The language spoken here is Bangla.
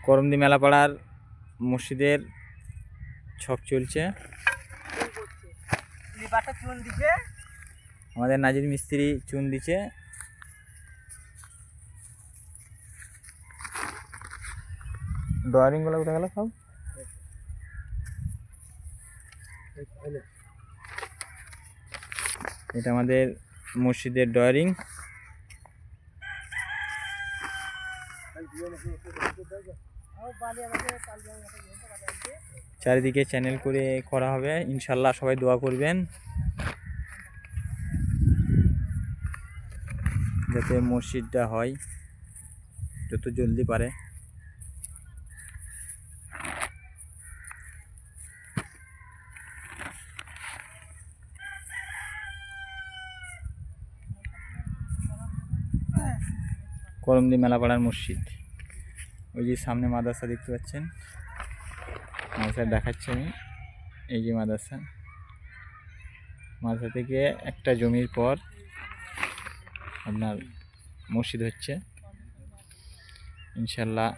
করমদি মেলাপাড়ার মসজিদের ছক চলছে। আমাদের নাজির মিস্ত্রি চুন দিচ্ছে। ড্রয়িং গুলো উঠে গেল সব। এটা আমাদের মসজিদের ড্রয়িং। চারিদিকে চ্যানেল করে করা হবে, ইনশাল্লাহ সবাই দোয়া করবেন যাতে মসজিদটা হয় যত জলদি পারে। করমদি মেলাপাড়ার মসজিদ, ওই যে সামনে মাদ্রাসা দেখতে পাচ্ছেন, মাদ্রাসা দেখাচ্ছি আমি। এই যে মাদ্রাসা, মাদ্রাসা থেকে একটা জমির পর আপনার মসজিদ হচ্ছে। ইনশাল্লাহ